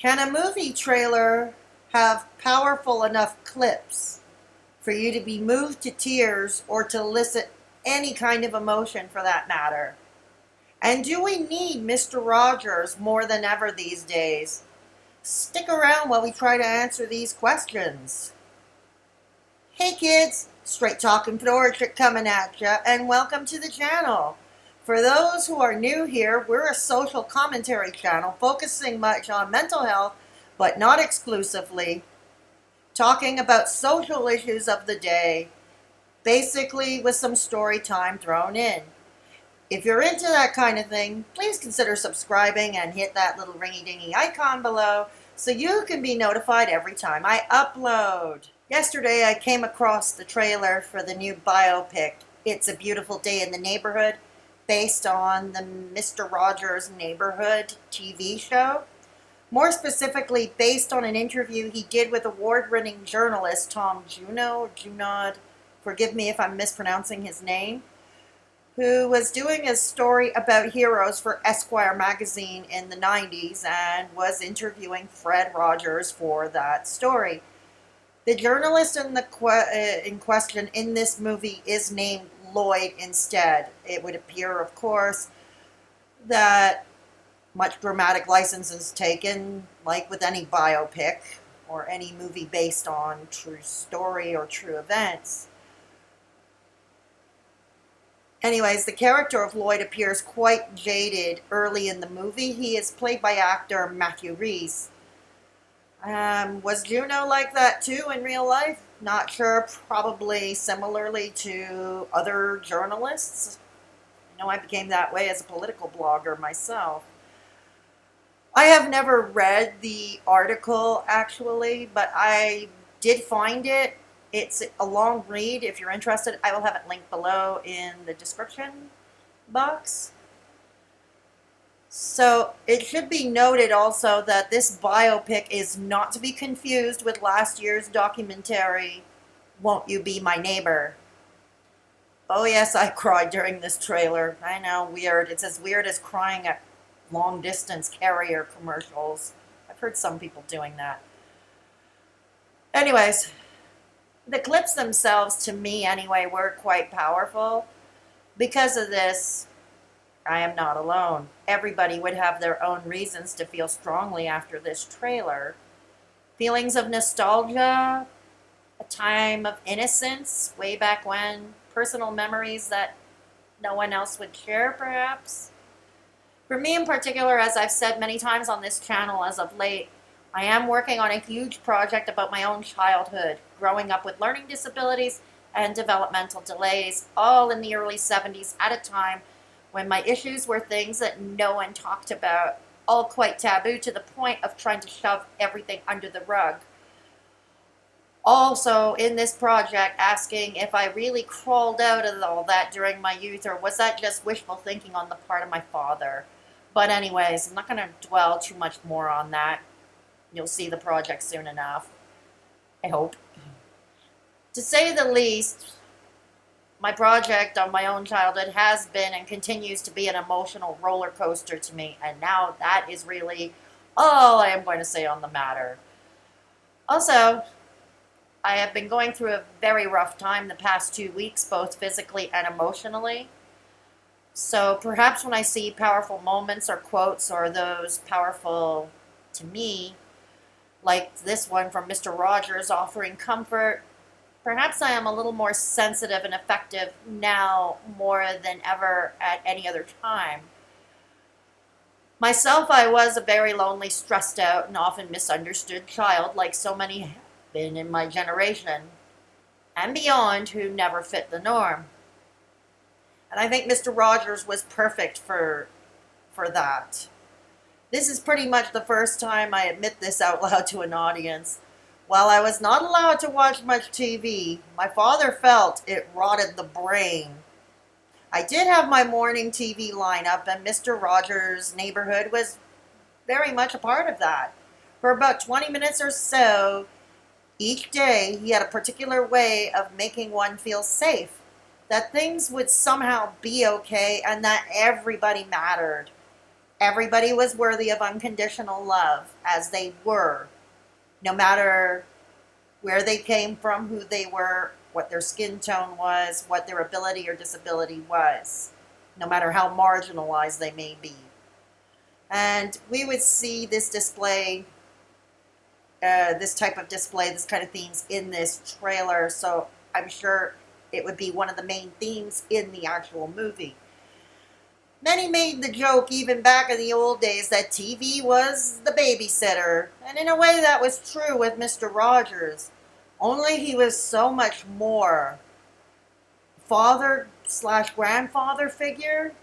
Can a movie trailer have powerful enough clips for you to be moved to tears or to elicit any kind of emotion for that matter? And do we need Mr. Rogers more than ever these days? Stick around while we try to answer these questions. Hey kids, straight talking Fedora Chic coming at ya, and welcome to the channel. For those who are new here, we're a social commentary channel focusing much on mental health, but not exclusively, talking about social issues of the day, basically with some story time thrown in. If you're into that kind of thing, please consider subscribing and hit that little ringy-dingy icon below so you can be notified every time I upload. Yesterday I came across the trailer for the new biopic, It's a Beautiful Day in the Neighborhood, based on the Mr. Rogers Neighborhood TV show. More specifically, based on an interview he did with award-winning journalist Tom Junod, forgive me if I'm mispronouncing his name, who was doing a story about heroes for Esquire magazine in the 90s and was interviewing Fred Rogers for that story. The journalist in question in this movie is named Lloyd instead. It would appear, of course, that much dramatic license is taken, like with any biopic or any movie based on true story or true events. Anyways, the character of Lloyd appears quite jaded early in the movie. He is played by actor Matthew Rhys. Was Juno like that too in real life? Not sure, probably similarly to other journalists. I know I became that way as a political blogger myself. I have never read the article actually, but I did find it. It's a long read. If you're interested, I will have it linked below in the description box. So it should be noted also that this biopic is not to be confused with last year's documentary, Won't You Be My Neighbor? Oh yes, I cried during this trailer. I know, weird. It's as weird as crying at long-distance carrier commercials. I've heard some people doing that. Anyways, the clips themselves, to me anyway, were quite powerful. Because of this, I am not alone. Everybody would have their own reasons to feel strongly after this trailer. Feelings of nostalgia, a time of innocence, way back when, personal memories that no one else would share, perhaps. For me in particular, as I've said many times on this channel as of late, I am working on a huge project about my own childhood, growing up with learning disabilities and developmental delays, all in the early 70s at a time when my issues were things that no one talked about, all quite taboo to the point of trying to shove everything under the rug. Also, in this project, asking if I really crawled out of all that during my youth, or was that just wishful thinking on the part of my father? But anyways, I'm not going to dwell too much more on that. You'll see the project soon enough, I hope. To say the least, my project on my own childhood has been and continues to be an emotional roller coaster to me, and now that is really all I am going to say on the matter. Also, I have been going through a very rough time the past 2 weeks, both physically and emotionally. So perhaps when I see powerful moments or quotes or those powerful to me, like this one from Mr. Rogers offering comfort, perhaps I am a little more sensitive and effective now more than ever at any other time. Myself, I was a very lonely, stressed out, and often misunderstood child, like so many have been in my generation and beyond who never fit the norm. And I think Mr. Rogers was perfect for that. This is pretty much the first time I admit this out loud to an audience. While I was not allowed to watch much TV, my father felt it rotted the brain. I did have my morning TV lineup, and Mr. Rogers' Neighborhood was very much a part of that. For about 20 minutes or so each day, he had a particular way of making one feel safe, that things would somehow be okay, and that everybody mattered. Everybody was worthy of unconditional love, as they were, no matter where they came from, who they were, what their skin tone was, what their ability or disability was, no matter how marginalized they may be. And we would see this display, this type of display, this kind of themes in this trailer, so I'm sure it would be one of the main themes in the actual movie. Many made the joke, even back in the old days, that TV was the babysitter. And in a way that was true with Mr. Rogers. Only he was so much more. Father/grandfather figure.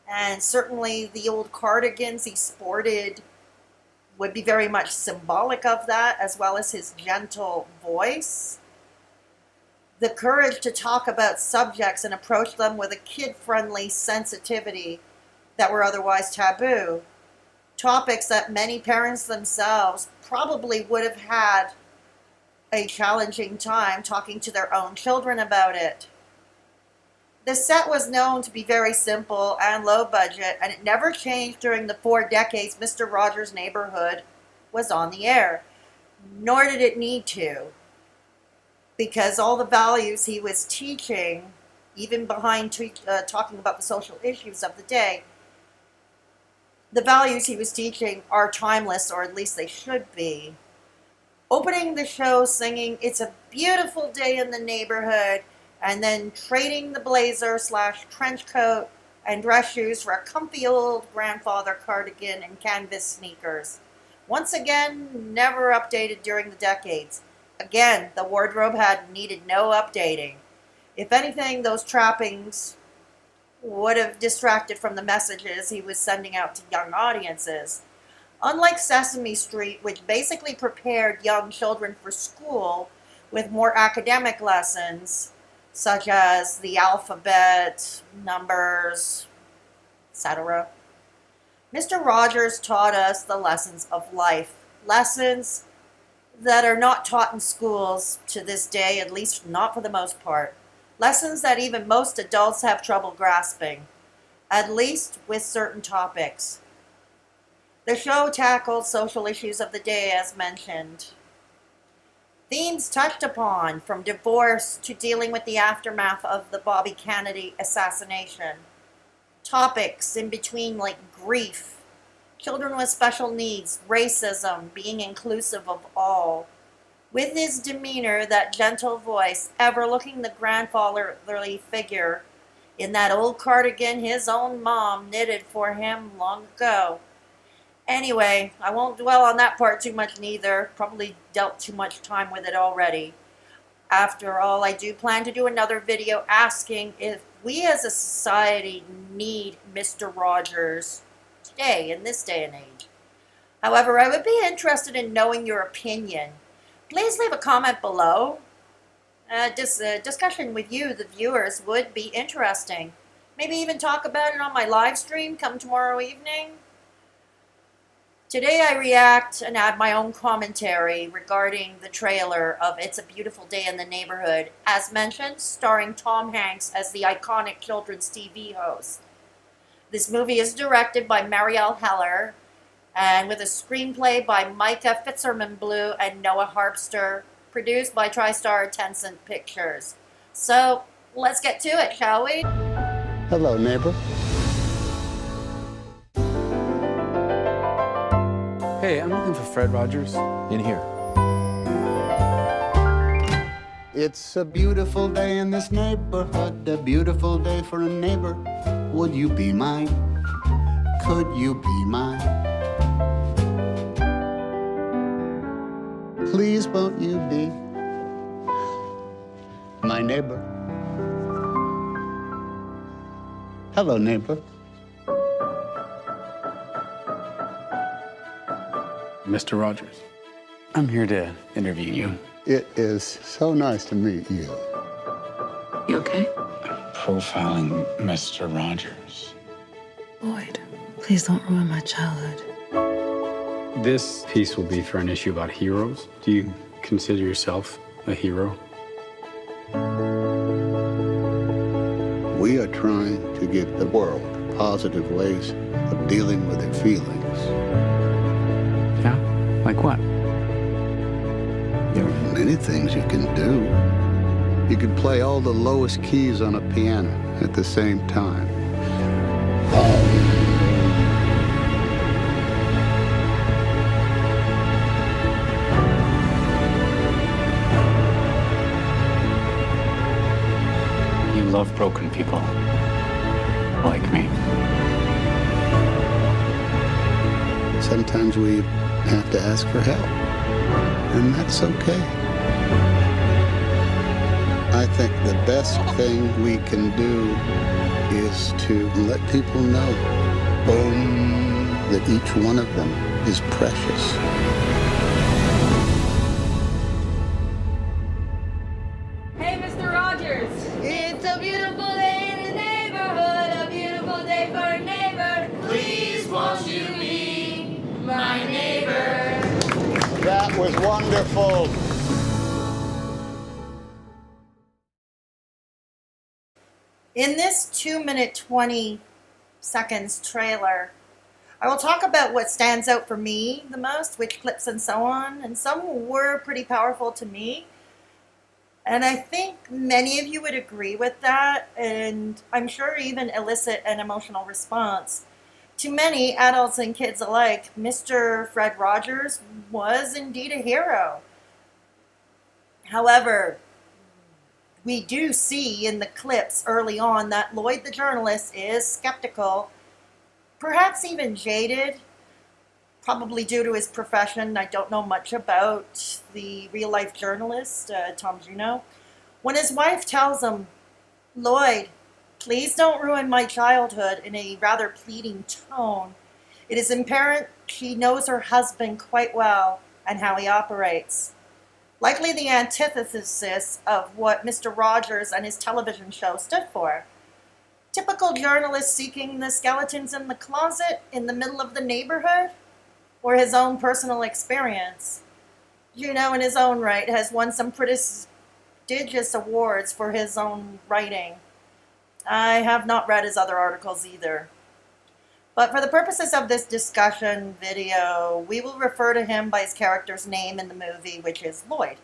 And certainly the old cardigans he sported would be very much symbolic of that, as well as his gentle voice. The courage to talk about subjects and approach them with a kid-friendly sensitivity that were otherwise taboo. Topics that many parents themselves probably would have had a challenging time talking to their own children about it. The set was known to be very simple and low budget, and it never changed during the 4 decades Mr. Rogers' Neighborhood was on the air. Nor did it need to, because all the values he was teaching, even behind talking about the social issues of the day, the values he was teaching are timeless, or at least they should be. Opening the show singing "It's a Beautiful Day in the Neighborhood," and then trading the blazer/trench coat and dress shoes for a comfy old grandfather cardigan and canvas sneakers. Once again, never updated during the decades. Again, the wardrobe had needed no updating. If anything, those trappings would have distracted from the messages he was sending out to young audiences. Unlike Sesame Street, which basically prepared young children for school with more academic lessons, such as the alphabet, numbers, etc., Mr. Rogers taught us the lessons of life. Lessons that are not taught in schools to this day, at least not for the most part. Lessons that even most adults have trouble grasping, at least with certain topics. The show tackled social issues of the day, as mentioned. Themes touched upon, from divorce to dealing with the aftermath of the Bobby Kennedy assassination. Topics in between, like grief, children with special needs, racism, being inclusive of all. With his demeanor, that gentle voice, ever looking the grandfatherly figure in that old cardigan his own mom knitted for him long ago. Anyway, I won't dwell on that part too much neither. Probably dealt too much time with it already. After all, I do plan to do another video asking if we as a society need Mr. Rogers today, in this day and age. However, I would be interested in knowing your opinion. Please leave a comment below. Discussion with you, the viewers, would be interesting. Maybe even talk about it on my live stream come tomorrow evening. Today I react and add my own commentary regarding the trailer of It's a Beautiful Day in the Neighborhood, as mentioned, starring Tom Hanks as the iconic children's TV host. This movie is directed by Marielle Heller, and with a screenplay by Micah Fitzgerald and Noah Harpster, produced by TriStar Tencent Pictures. So, let's get to it, shall we? Hello, neighbor. Hey, I'm looking for Fred Rogers. In here. It's a beautiful day in this neighborhood, a beautiful day for a neighbor. Would you be mine? Could you be mine? Please won't you be my neighbor? Hello, neighbor. Mr. Rogers, I'm here to interview you. It is so nice to meet you. You okay? Profiling Mr. Rogers. Boyd, please don't ruin my childhood. This piece will be for an issue about heroes. Do you consider yourself a hero? We are trying to get the world positive ways of dealing with their feelings. Yeah? Like what? There are many things you can do. You can play all the lowest keys on a piano at the same time. You love broken people. Like me. Sometimes we have to ask for help, and that's okay. I think the best thing we can do is to let people know that each one of them is precious. Hey, Mr. Rogers! It's a beautiful day in the neighborhood, a beautiful day for a neighbor. Please won't you be my neighbor? That was wonderful. In this 2-minute 20 seconds trailer, I will talk about what stands out for me the most, which clips and so on, and some were pretty powerful to me. And I think many of you would agree with that, and I'm sure even elicit an emotional response. To many, adults and kids alike, Mr. Fred Rogers was indeed a hero. However, we do see in the clips early on that Lloyd the journalist is skeptical, perhaps even jaded, probably due to his profession. I don't know much about the real-life journalist, Tom Juno. When his wife tells him, "Lloyd, please don't ruin my childhood," in a rather pleading tone, it is apparent she knows her husband quite well and how he operates. Likely the antithesis of what Mr. Rogers and his television show stood for. Typical journalist seeking the skeletons in the closet in the middle of the neighborhood, or his own personal experience. Juno, in his own right, has won some prestigious awards for his own writing. I have not read his other articles either. But for the purposes of this discussion video, we will refer to him by his character's name in the movie, which is Lloyd.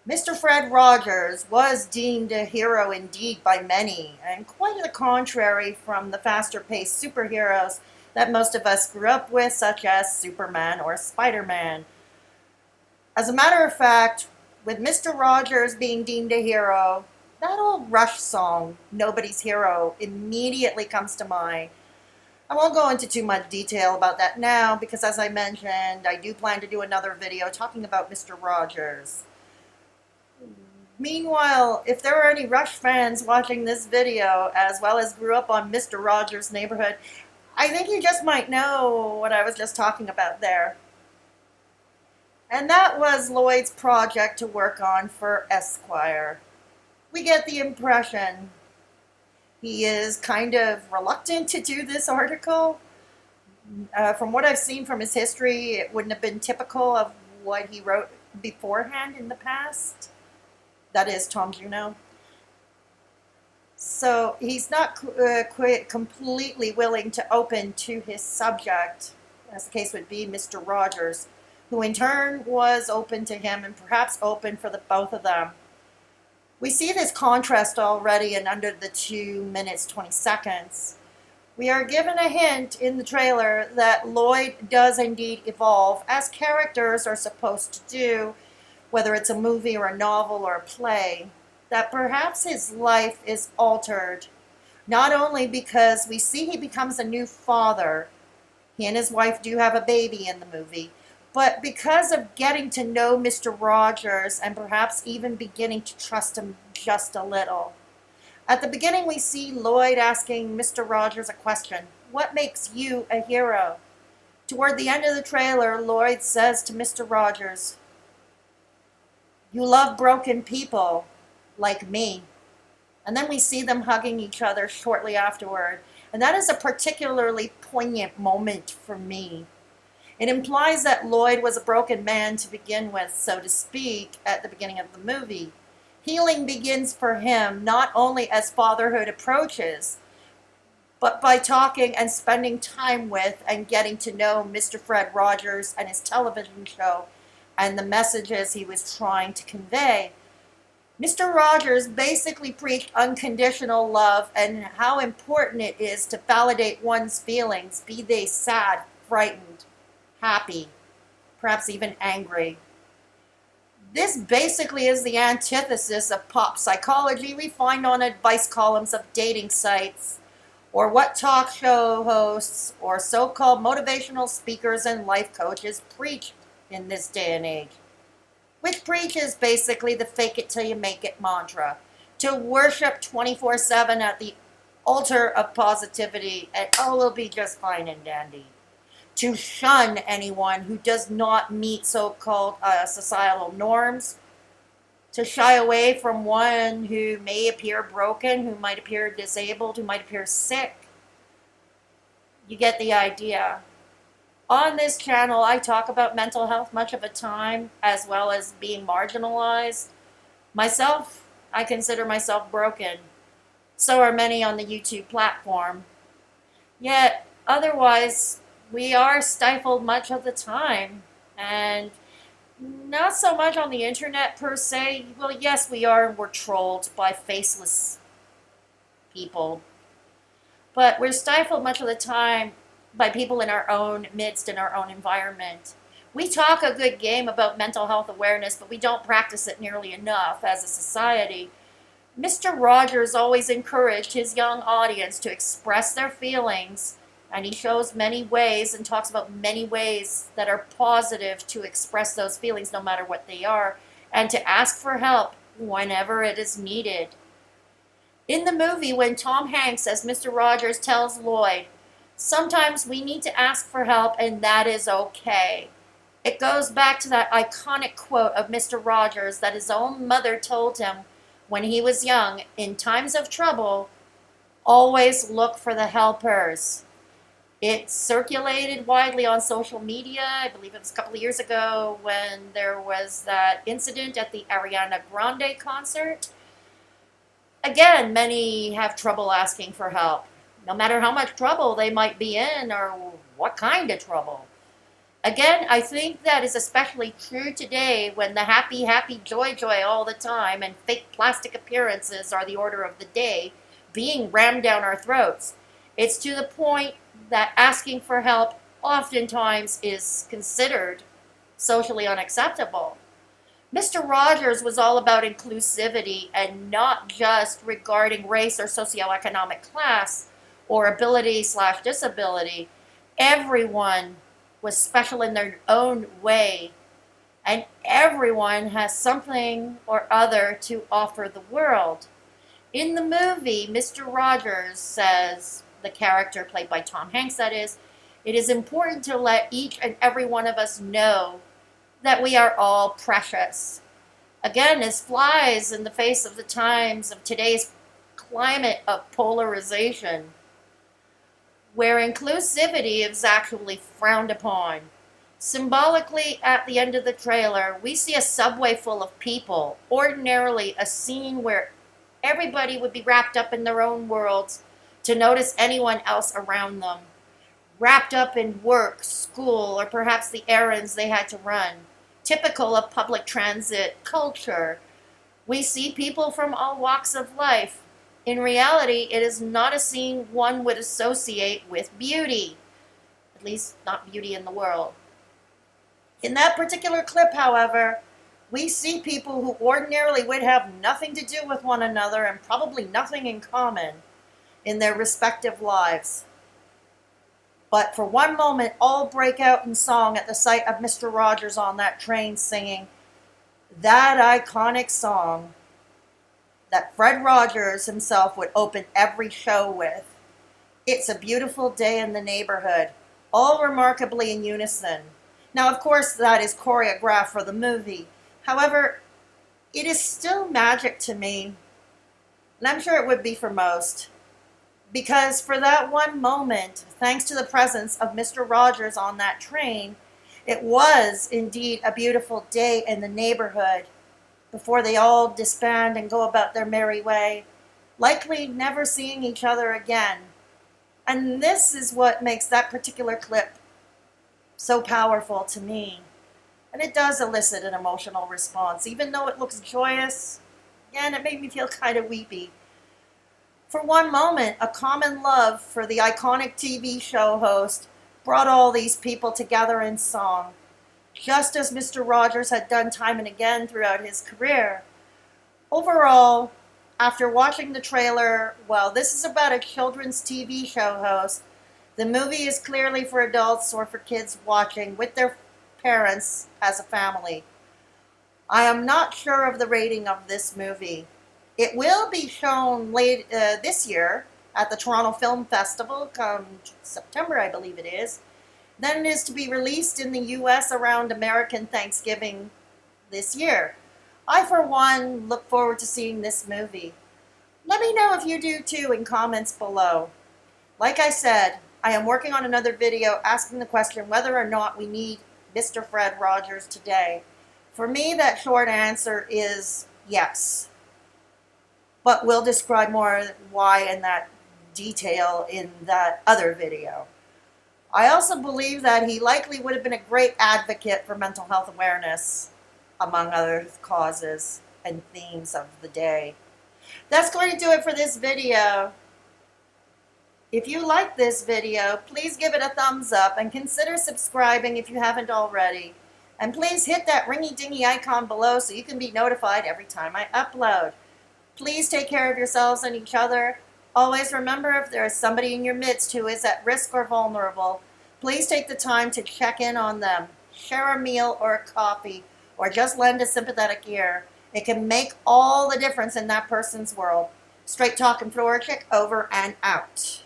Mr. Fred Rogers was deemed a hero indeed by many, and quite the contrary from the faster-paced superheroes that most of us grew up with, such as Superman or Spider-Man. As a matter of fact, with Mr. Rogers being deemed a hero, that old Rush song, "Nobody's Hero," immediately comes to mind. I won't go into too much detail about that now because, as I mentioned, I do plan to do another video talking about Mr. Rogers. Meanwhile, if there are any Rush fans watching this video as well as grew up on Mr. Rogers' Neighborhood, I think you just might know what I was just talking about there. And that was Lloyd's project to work on for Esquire. We get the impression he is kind of reluctant to do this article. From what I've seen from his history, it wouldn't have been typical of what he wrote beforehand in the past. That is Tom Juno. So he's not completely willing to open to his subject, as the case would be Mr. Rogers, who in turn was open to him and perhaps open for the both of them. We see this contrast already in under the 2 minutes 20 seconds. We are given a hint in the trailer that Lloyd does indeed evolve, as characters are supposed to do, whether it's a movie or a novel or a play, that perhaps his life is altered, not only because we see he becomes a new father, he and his wife do have a baby in the movie, but because of getting to know Mr. Rogers and perhaps even beginning to trust him just a little. At the beginning, we see Lloyd asking Mr. Rogers a question: "What makes you a hero?" Toward the end of the trailer, Lloyd says to Mr. Rogers, "You love broken people, like me." And then we see them hugging each other shortly afterward. And that is a particularly poignant moment for me. It implies that Lloyd was a broken man to begin with, so to speak, at the beginning of the movie. Healing begins for him not only as fatherhood approaches, but by talking and spending time with and getting to know Mr. Fred Rogers and his television show and the messages he was trying to convey. Mr. Rogers basically preached unconditional love and how important it is to validate one's feelings, be they sad, frightened, happy, perhaps even angry. This basically is the antithesis of pop psychology we find on advice columns of dating sites, or what talk show hosts or so-called motivational speakers and life coaches preach in this day and age. Which preaches basically the fake it till you make it mantra, to worship 24/7 at the altar of positivity and all will be just fine and dandy. To shun anyone who does not meet so-called societal norms, to shy away from one who may appear broken, who might appear disabled, who might appear sick. You get the idea. On this channel, I talk about mental health much of the time, as well as being marginalized. Myself, I consider myself broken. So are many on the YouTube platform. Yet, otherwise, we are stifled much of the time, and not so much on the internet per se. Well, yes, we are, and we're trolled by faceless people. But we're stifled much of the time by people in our own midst, in our own environment. We talk a good game about mental health awareness, but we don't practice it nearly enough as a society. Mr. Rogers always encouraged his young audience to express their feelings, and he shows many ways and talks about many ways that are positive to express those feelings no matter what they are, and to ask for help whenever it is needed. In the movie, when Tom Hanks as Mr. Rogers tells Lloyd, sometimes we need to ask for help and that is okay. It goes back to that iconic quote of Mr. Rogers that his own mother told him when he was young, in times of trouble, always look for the helpers. It circulated widely on social media. I believe it was a couple of years ago when there was that incident at the Ariana Grande concert. Again, many have trouble asking for help, no matter how much trouble they might be in or what kind of trouble. Again, I think that is especially true today when the happy, happy, joy all the time and fake plastic appearances are the order of the day being rammed down our throats. It's to the point that asking for help oftentimes is considered socially unacceptable. Mr. Rogers was all about inclusivity and not just regarding race or socioeconomic class or ability/disability. Everyone was special in their own way, and everyone has something or other to offer the world. In the movie, Mr. Rogers says, the character played by Tom Hanks that is, it is important to let each and every one of us know that we are all precious. Again, as flies in the face of the times of today's climate of polarization, where inclusivity is actually frowned upon. Symbolically, at the end of the trailer, we see a subway full of people, ordinarily a scene where everybody would be wrapped up in their own worlds to notice anyone else around them, wrapped up in work, school, or perhaps the errands they had to run. Typical of public transit culture, we see people from all walks of life. In reality, it is not a scene one would associate with beauty, at least not beauty in the world. In that particular clip, however, we see people who ordinarily would have nothing to do with one another and probably nothing in common in their respective lives. But for one moment, all break out in song at the sight of Mr. Rogers on that train singing that iconic song that Fred Rogers himself would open every show with. It's a beautiful day in the neighborhood, all remarkably in unison. Now, of course, that is choreographed for the movie. However, it is still magic to me, and I'm sure it would be for most, because for that one moment, thanks to the presence of Mr. Rogers on that train, it was indeed a beautiful day in the neighborhood, before they all disband and go about their merry way, likely never seeing each other again. And this is what makes that particular clip so powerful to me. And it does elicit an emotional response. Even though it looks joyous, again, it made me feel kind of weepy. For one moment, a common love for the iconic TV show host brought all these people together in song, just as Mr. Rogers had done time and again throughout his career. Overall, after watching the trailer, while this is about a children's TV show host, the movie is clearly for adults or for kids watching with their parents as a family. I am not sure of the rating of this movie. It will be shown late this year at the Toronto Film Festival come September, I believe it is. Then it is to be released in the US around American Thanksgiving this year. I, for one, look forward to seeing this movie. Let me know if you do too in comments below. Like I said, I am working on another video asking the question whether or not we need Mr. Fred Rogers today. For me, that short answer is yes. But we'll describe more why in that detail in that other video. I also believe that he likely would have been a great advocate for mental health awareness, among other causes and themes of the day. That's going to do it for this video. If you like this video, please give it a thumbs up and consider subscribing if you haven't already. And please hit that ringy-dingy icon below so you can be notified every time I upload. Please take care of yourselves and each other. Always remember, if there is somebody in your midst who is at risk or vulnerable, please take the time to check in on them. Share a meal or a coffee, or just lend a sympathetic ear. It can make all the difference in that person's world. Straight Talkin' Fedora Chic over and out.